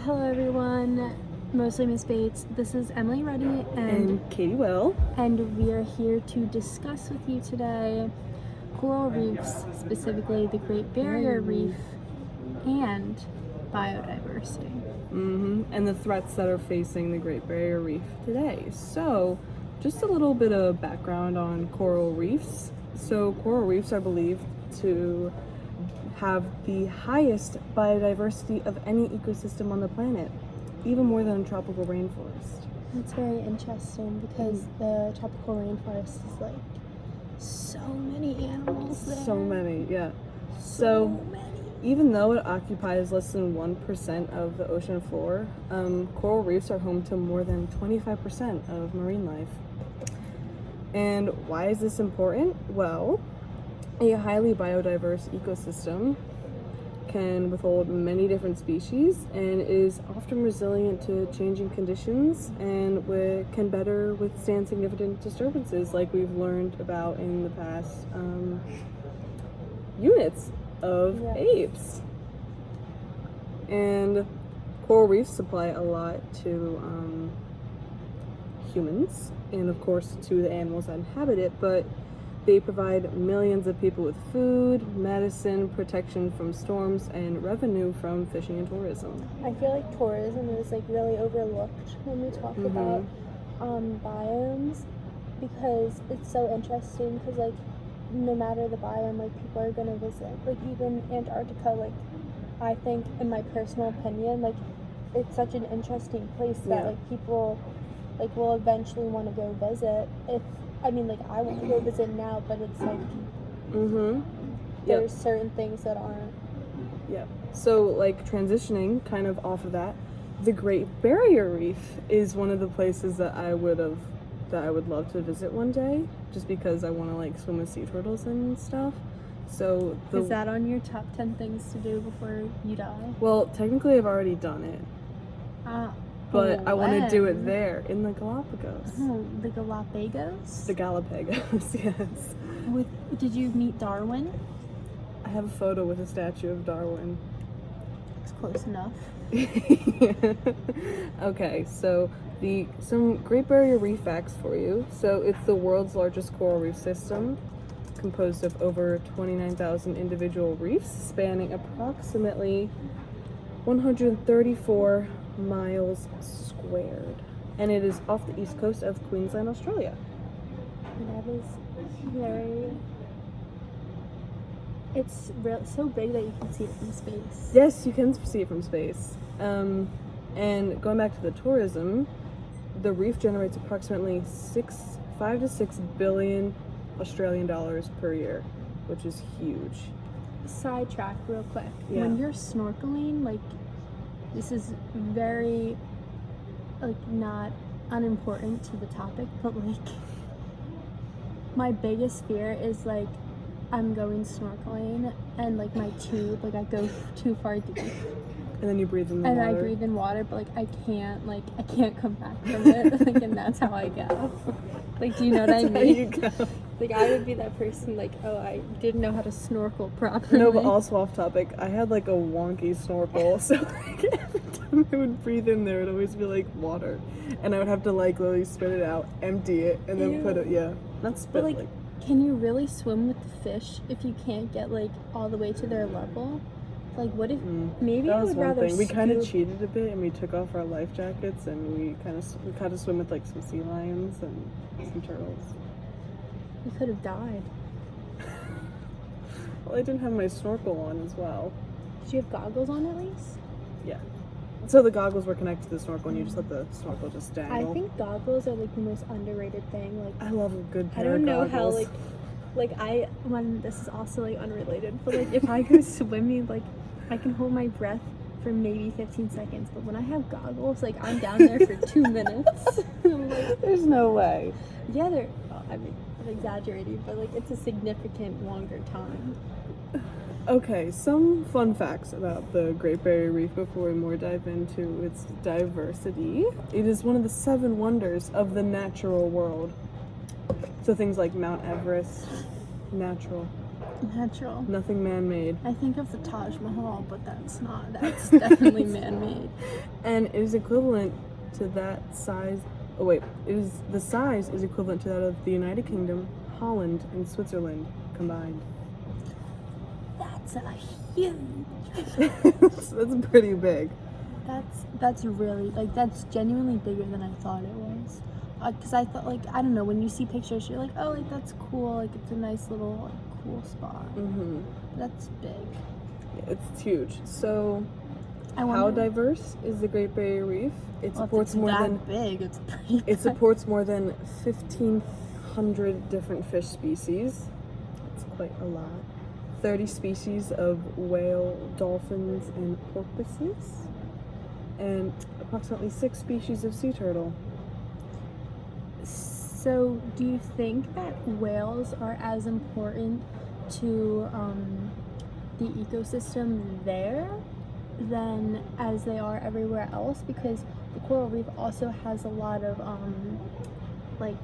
Hello everyone, mostly Miss Bates. This is Emily Ruddy and Katie Will, and we are here to discuss with you today coral reefs, specifically the Great Barrier Reef and biodiversity. And the threats that are facing the Great Barrier Reef today. So, just a little bit of background on coral reefs. So, coral reefs are believed to have the highest biodiversity of any ecosystem on the planet, even more than a tropical rainforest. It's very interesting because the tropical rainforest is like so many animals there. So many, yeah. So many. Even though it occupies less than 1% of the ocean floor, coral reefs are home to more than 25% of marine life. And why is this important? Well, a highly biodiverse ecosystem can withhold many different species and is often resilient to changing conditions and can better withstand significant disturbances like we've learned about in the past units of APES. And coral reefs supply a lot to humans and of course to the animals that inhabit it, but they provide millions of people with food, medicine, protection from storms, and revenue from fishing and tourism. I feel like tourism is like really overlooked when we talk about biomes, because it's so interesting because like no matter the biome, like people are gonna visit. Like even Antarctica, like I think in my personal opinion, like it's such an interesting place that like people like will eventually want to go visit. I want to go visit now, but it's like there's certain things that aren't. Yeah. So like transitioning kind of off of that, the Great Barrier Reef is one of the places that I would love to visit one day, just because I want to like swim with sea turtles and stuff. So is that on your top 10 things to do before you die? Well, technically I've already done it. But I want to do it there in the Galapagos. Oh, the Galapagos? The Galapagos, yes. Did you meet Darwin? I have a photo with a statue of Darwin. It's close enough. Okay, so some Great Barrier Reef facts for you. So it's the world's largest coral reef system, composed of over 29,000 individual reefs spanning approximately 134 miles squared, and it is off the east coast of Queensland, Australia. That is very. It's so big that you can see it from space. Yes, you can see it from space. And going back to the tourism, the reef generates approximately 5 to 6 billion Australian dollars per year, which is huge. Sidetrack real quick. Yeah. When you're snorkeling, like, this is very, like, not unimportant to the topic, but, like, my biggest fear is, like, I'm going snorkeling and, like, my tube, like, I go too far deep. And then you breathe in the water. And I breathe in water, but, like, I can't come back from it, like, and that's how I go. Like, do you know what I mean? How you go. Like, I would be that person, like, oh, I didn't know how to snorkel properly. No, but also off topic, I had, like, a wonky snorkel, so, like, every time I would breathe in there, it would always be, like, water. And I would have to, like, literally spit it out, empty it, and then put it, not spit, but, like, can you really swim with the fish if you can't get, like, all the way to their level? Like, what if, maybe I would rather we kind of cheated a bit, and we took off our life jackets, and we kind of swim with, like, some sea lions and some turtles. You could have died. Well, I didn't have my snorkel on as well. Did you have goggles on at least? Yeah. So the goggles were connected to the snorkel, and you just let the snorkel just dangle. I think goggles are, like, the most underrated thing. Like, I love a good pair I don't know of goggles. how, when this is also, like, unrelated, but, like, if I go swimming, like, I can hold my breath for maybe 15 seconds, but when I have goggles, like, I'm down there for 2 minutes. I'm like, there's no way. Yeah, I'm exaggerating, but, like, it's a significant longer time. Okay, some fun facts about the Great Barrier Reef before we more dive into its diversity. It is one of the 7 wonders of the natural world. So things like Mount Everest, natural. Natural. Nothing man-made. I think of the Taj Mahal, but that's not. That's definitely man-made. And it is equivalent to that size. Oh wait, the size is equivalent to that of the United Kingdom, Holland, and Switzerland combined. That's a huge. That's pretty big. That's really, like, that's genuinely bigger than I thought it was. Because I thought, like, I don't know, when you see pictures, you're like, oh, like, that's cool, like, it's a nice little, like, cool spot. Mm-hmm. That's big. It's huge. So, I wonder, how diverse is the Great Barrier Reef? It supports more than big. It's pretty. it supports more than 1,500 different fish species. It's quite a lot. 30 species of whale, dolphins, and porpoises, and approximately 6 species of sea turtle. So, do you think that whales are as important to the ecosystem there than as they are everywhere else? Because the coral reef also has a lot of like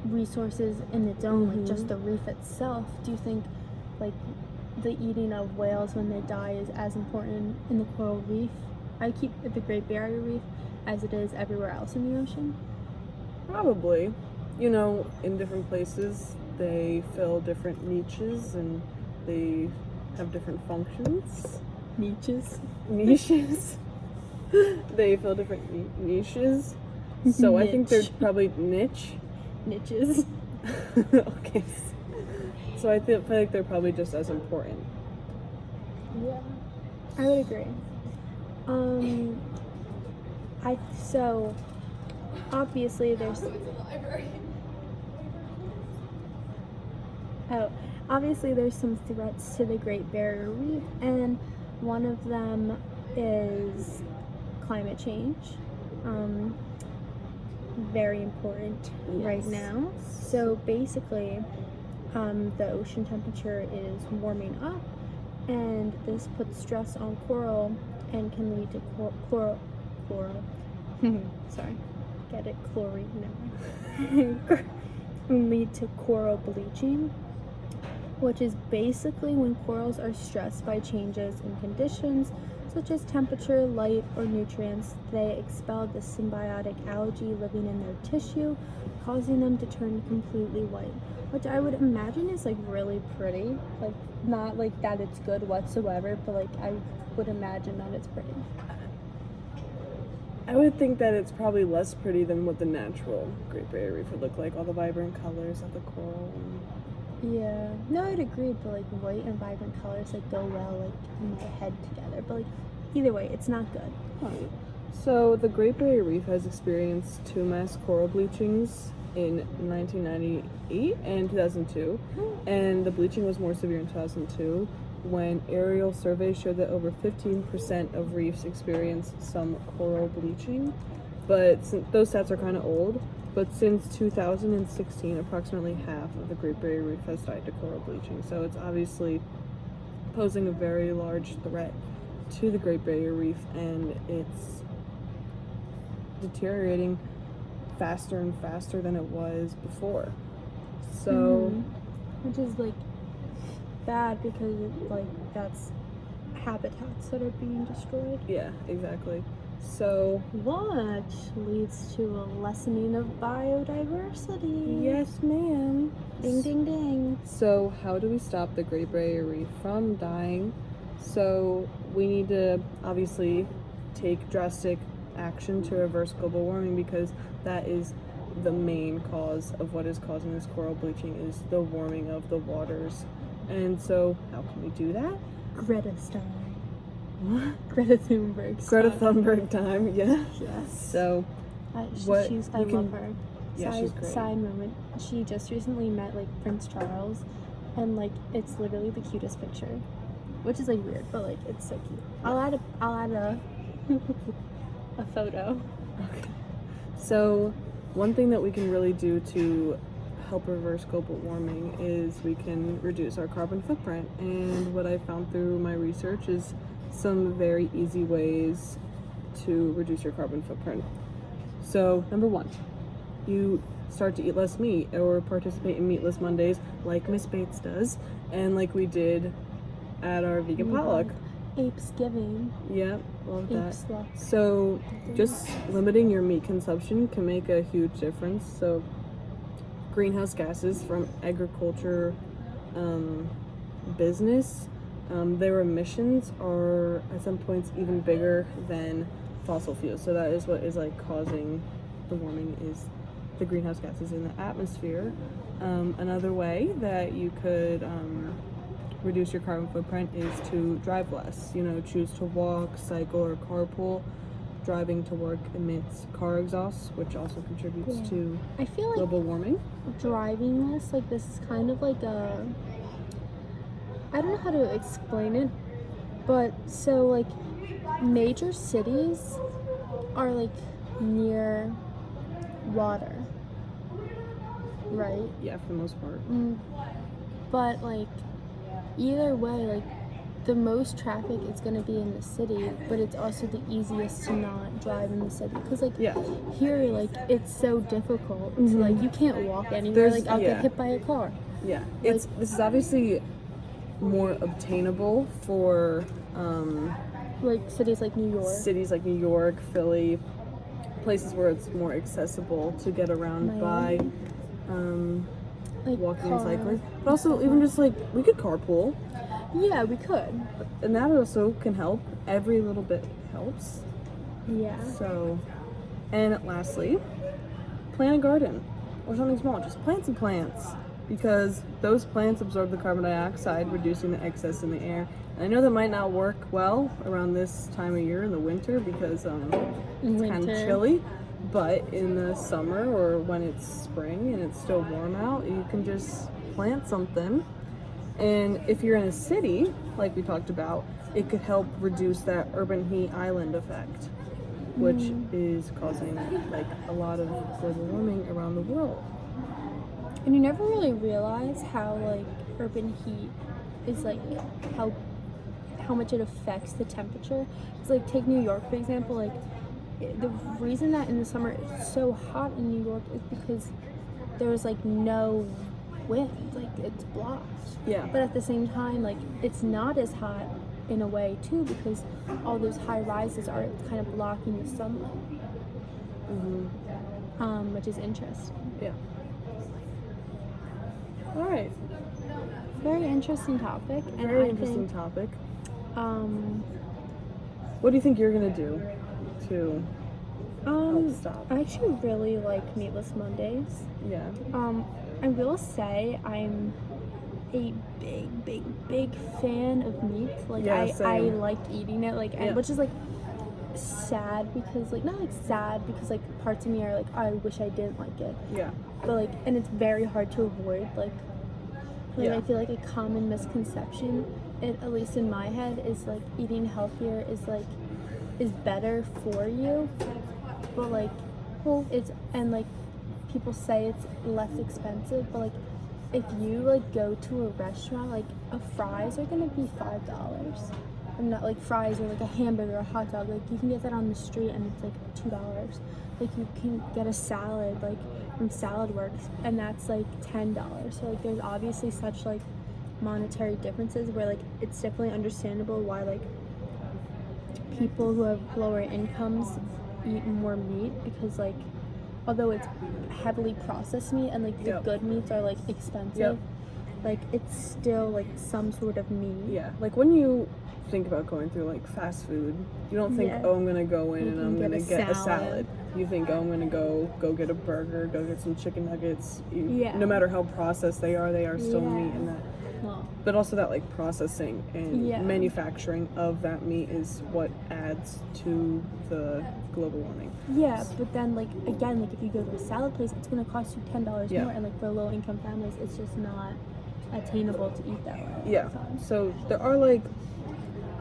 resources in its own, like just the reef itself. Do you think like the eating of whales when they die is as important in the coral reef, the Great Barrier Reef, as it is everywhere else in the ocean? Probably. You know, in different places, they fill different niches and they have different functions. Niches. They fill different niches. So I think they're probably niches. Okay. So I feel like they're probably just as important. Yeah, I would agree. So obviously there's some threats to the Great Barrier Reef, and one of them is climate change. Very important right now. So basically, the ocean temperature is warming up, and this puts stress on coral and can lead to coral. Sorry, get it? Chlorine? No. Lead to coral bleaching, which is basically when corals are stressed by changes in conditions such as temperature, light, or nutrients. They expel the symbiotic algae living in their tissue, causing them to turn completely white, which I would imagine is like really pretty. Like, not like that it's good whatsoever, but like I would imagine that it's pretty. I would think that it's probably less pretty than what the natural Great Barrier Reef would look like, all the vibrant colors of the coral. Yeah, no, I'd agree, but like white and vibrant colors like go well like in my head together, but like either way, it's not good. Right. So the Great Barrier Reef has experienced 2 mass coral bleachings in 1998 and 2002, and the bleaching was more severe in 2002 when aerial surveys showed that over 15% of reefs experienced some coral bleaching. But those stats are kind of old. But since 2016, approximately half of the Great Barrier Reef has died to coral bleaching. So it's obviously posing a very large threat to the Great Barrier Reef, and it's deteriorating faster and faster than it was before. So, which is like bad because like that's habitats that are being destroyed. Yeah, exactly. So, which leads to a lessening of biodiversity. Yes, ma'am. Ding, ding, ding. So, how do we stop the Great Barrier Reef from dying? So, we need to obviously take drastic action to reverse global warming, because that is the main cause of what is causing this coral bleaching, is the warming of the waters. And so, how can we do that? Greta style. What? Greta Thunberg. Greta Thunberg time, yeah. Yes. So, I love her. Yeah, she's great. Side moment. She just recently met like Prince Charles, and like it's literally the cutest picture, which is like weird, but like it's so cute. I'll add a a photo. Okay. So, one thing that we can really do to help reverse global warming is we can reduce our carbon footprint. And what I found through my research is some very easy ways to reduce your carbon footprint. So, number 1, you start to eat less meat or participate in Meatless Mondays like Miss Bates does and like we did at our vegan potluck. APES giving. Yeah, love that. APES love. So just limiting your meat consumption can make a huge difference. So greenhouse gases from agriculture business, their emissions are at some points even bigger than fossil fuels. So that is what is like causing the warming, is the greenhouse gases in the atmosphere. Another way that you could reduce your carbon footprint is to drive less. You know, choose to walk, cycle, or carpool. Driving to work emits car exhaust, which also contributes to I feel like global warming. driving this, like, this is kind of like a, I don't know how to explain it, but so like major cities are like near water, right? Yeah, for the most part. But like either way, like the most traffic is going to be in the city, but it's also the easiest to not drive in the city, because like here, like it's so difficult to, like, you can't walk anywhere. Like I'll get hit by a car. Yeah, this is obviously more obtainable for like cities like New York, Philly, places where it's more accessible to get around by like walking and cycling. But also even just like we could carpool. Yeah, we could. And that also can help. Every little bit helps. Yeah. So, and lastly, plant a garden or something small. Just plant some plants, because those plants absorb the carbon dioxide, reducing the excess in the air. And I know that might not work well around this time of year in the winter, because it's kind of chilly. But in the summer or when it's spring and it's still warm out, you can just plant something. And if you're in a city, like we talked about, it could help reduce that urban heat island effect, which is causing like a lot of global warming around the world. And you never really realize how like urban heat is like how much it affects the temperature. It's like, take New York for example. Like the reason that in the summer it's so hot in New York is because there's like no wind, like it's blocked. Yeah. But at the same time, like it's not as hot in a way too, because all those high rises are kind of blocking the sunlight. Which is interesting. Yeah. All right. Very interesting topic. Very interesting topic. What do you think you're gonna do to help stop? I actually really like Meatless Mondays. Yeah. I will say I'm a big fan of meat. Like I like eating it. Like which is like sad, because like not like sad because like parts of me are like, I wish I didn't like it. Yeah. But like, and it's very hard to avoid. Like I feel like a common misconception, at least in my head, is like eating healthier is better for you. But like, it's, and like people say it's less expensive, but like if you like go to a restaurant, like fries are gonna be $5. And not like fries or like a hamburger or a hot dog. Like you can get that on the street and it's like $2. Like you can get a salad like from Salad Works and that's like $10. So like there's obviously such like monetary differences where like it's definitely understandable why like people who have lower incomes eat more meat, because like although it's heavily processed meat and like the good meats are like expensive, like it's still like some sort of meat. Yeah, like when you think about going through like fast food, you don't think, oh, I'm gonna go in and I'm gonna get a salad. You think, oh, I'm gonna go get a burger, go get some chicken nuggets. No matter how processed they are still meat in that. But also that like processing and manufacturing of that meat is what adds to the global warming. Yeah, but then like again, like if you go to a salad place, it's gonna cost you $10 more, and like for low income families, it's just not attainable to eat that way. Yeah. So there are like,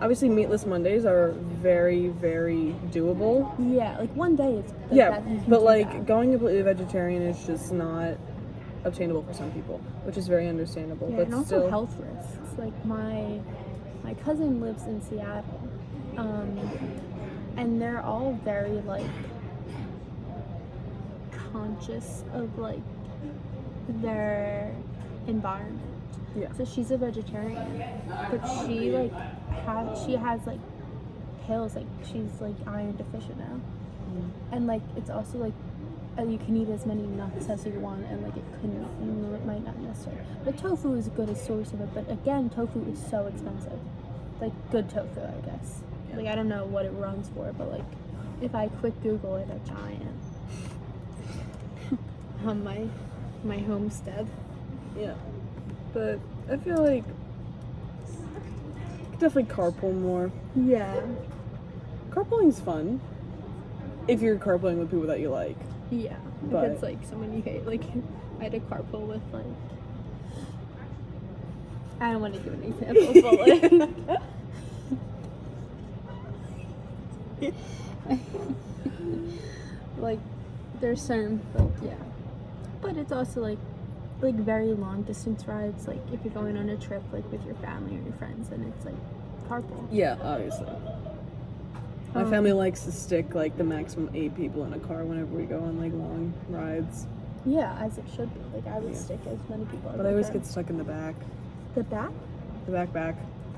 obviously Meatless Mondays are very, very doable. Yeah, like one day it's like but like going completely vegetarian is just not obtainable for some people, which is very understandable. But and also still, health risks. Like my cousin lives in Seattle, and they're all very like conscious of like their environment. Yeah. So she's a vegetarian, but she like has like pills, like she's like iron deficient now, and like it's also like you can eat as many nuts as you want, and like it might not necessarily. But tofu is a good source of it. But again, tofu is so expensive. Like good tofu, I guess. Yeah. Like I don't know what it runs for, but like if I quick Google it, a giant on my homestead. Yeah. But I feel like definitely carpool more. Yeah. Carpooling's fun if you're carpooling with people that you like. Yeah. But If it's like someone you hate, like I had a carpool with like I don't want to give an example, but like like there's certain like yeah. But it's also like very long distance rides, like if you're going on a trip like with your family or your friends, then it's like carpool. Yeah, obviously. My family likes to stick like the maximum 8 people in a car whenever we go on like long rides. Yeah, as it should be. Like I would stick as many people as But I always get stuck in the back. The back? The back.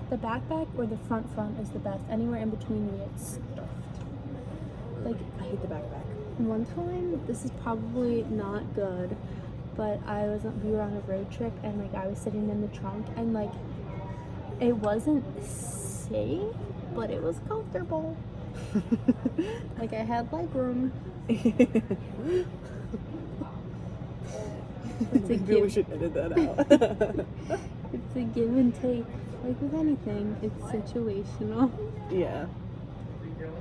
The back or the front is the best. Anywhere in between you get stuffed. Like I hate the back. one time, this is probably not good, but we were on a road trip and like I was sitting in the trunk and like it wasn't safe, but it was comfortable. Like I had like room. Maybe we should edit that out. It's a give and take. Like with anything, it's situational. Yeah.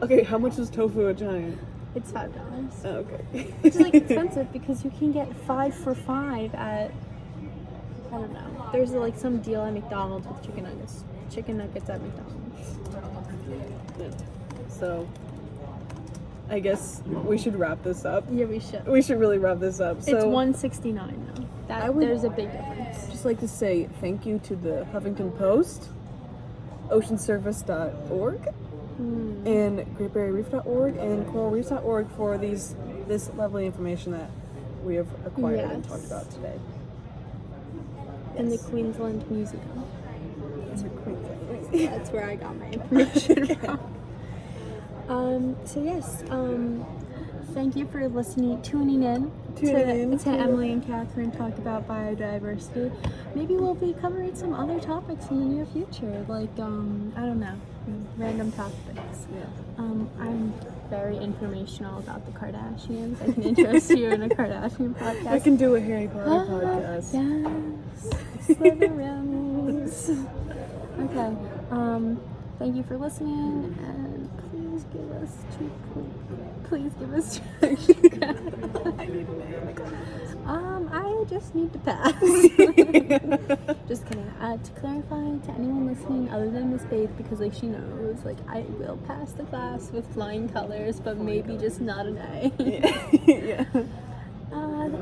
Okay, how much is tofu a giant? It's $5. Oh, okay. Which is like expensive because you can get 5 for $5 at, I don't know. There's like some deal at McDonald's with chicken nuggets. Chicken nuggets at McDonald's. Yeah. So, I guess we should wrap this up. Yeah, we should. We should really wrb this up. So It's $1.69 though. There's a big difference. Just like to say thank you to the Huffington Post, oceanservice.org, and GreatBarrierReef.org, and CoralReefs.org for this lovely information that we have acquired and talked about today. And the Queensland Museum. That's where Queensland is. That's where I got my information from. So yes, thank you for tuning in to Emily and Catherine talk about biodiversity. Maybe we'll be covering some other topics in the near future, like I don't know, random topics. Yeah. I'm very informational about the Kardashians. I can interest you in a Kardashian podcast. I can do a Harry Potter podcast. Yes, Slytherins. Okay. Thank you for listening, and please give us 2. I just need to pass. Just kidding. To clarify to anyone listening other than Miss Babe, because like she knows, like I will pass the class with flying colors, but maybe just not an A. Yeah.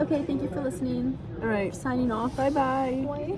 Okay, thank you for listening. All right. Signing off. Bye-bye. Bye.